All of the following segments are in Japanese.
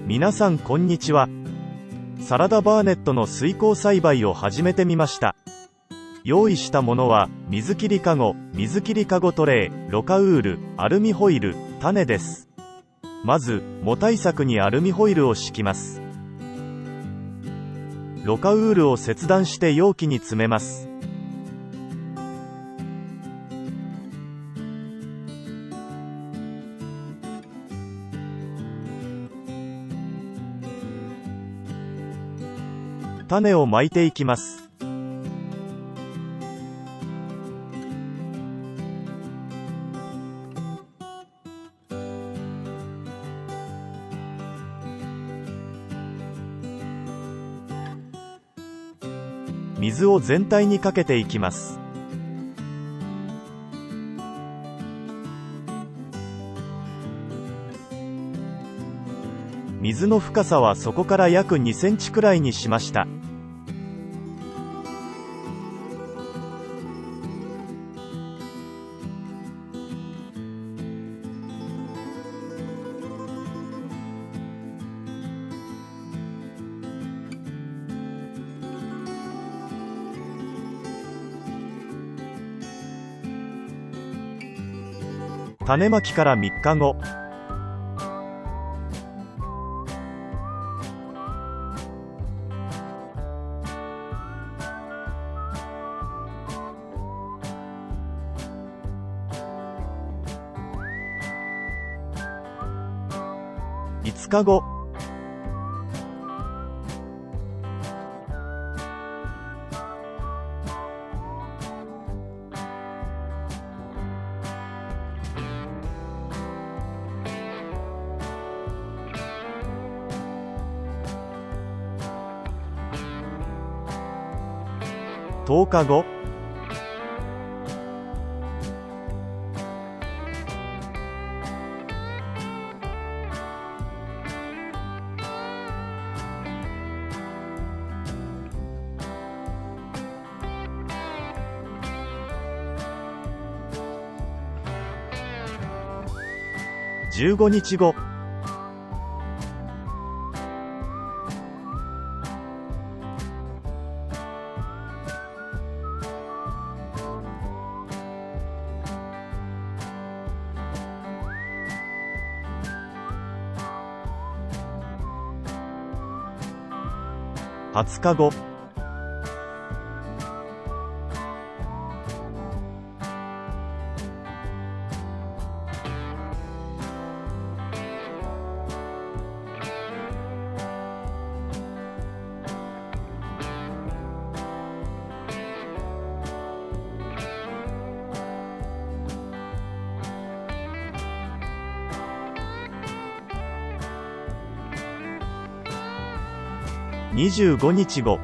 皆さんこんにちは。サラダバーネットの水耕栽培を始めてみました。用意したものは水切りかご、水切りかごトレイ、ろ過ウール、アルミホイル、種です。まず藻対策にアルミホイルを敷きます。ろ過ウールを切断して容器に詰めます。種をまいていきます。水を全体にかけていきます。水の深さはそこから約2センチくらいにしました。種まきから3日後。5日後。10日後。15日後。20日後。25日後。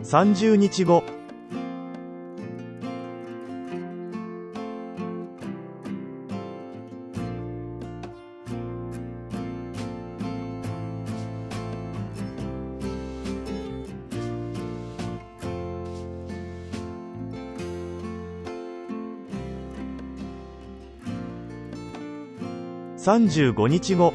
30日後。35日後。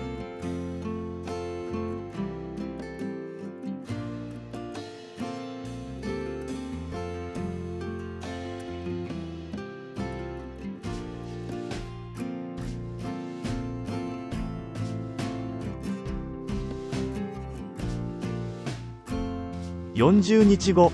40日後。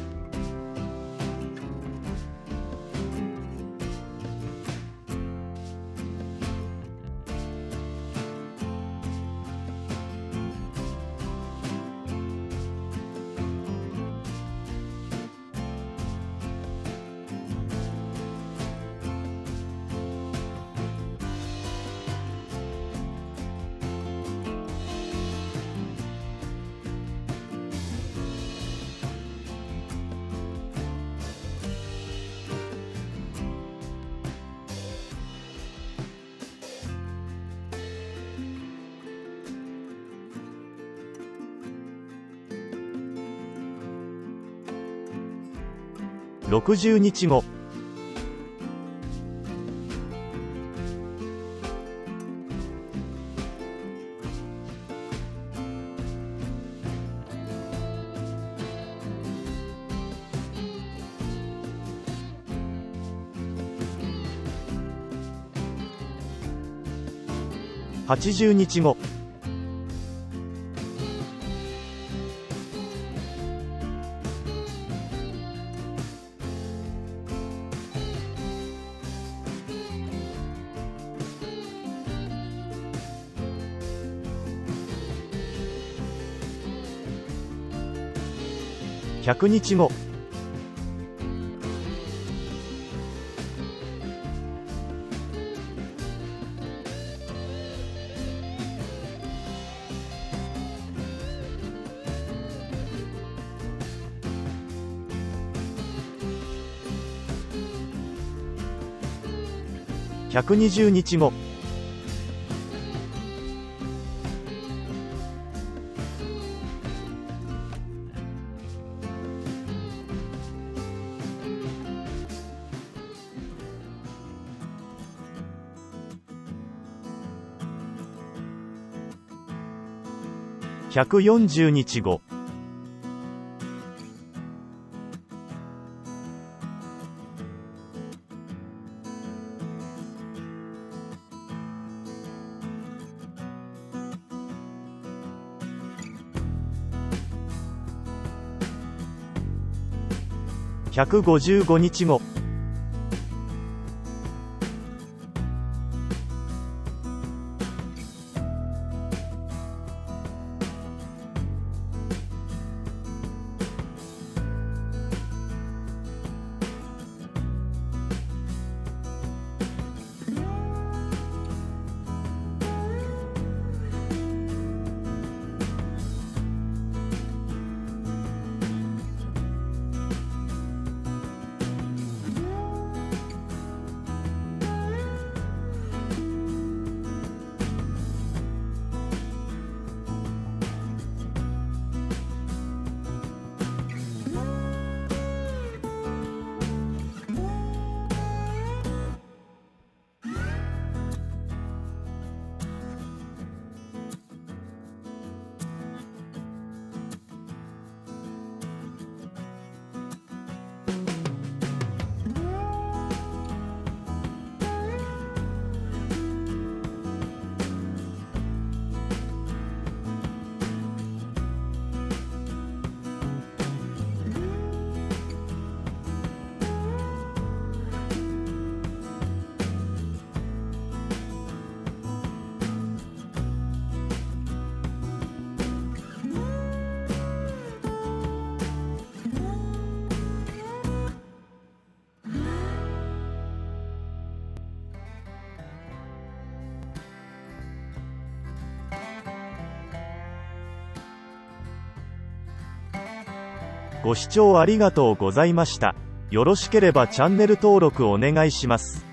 60日後。80日後。100日後。120日後。140日後。155日後。ご視聴ありがとうございました。よろしければチャンネル登録お願いします。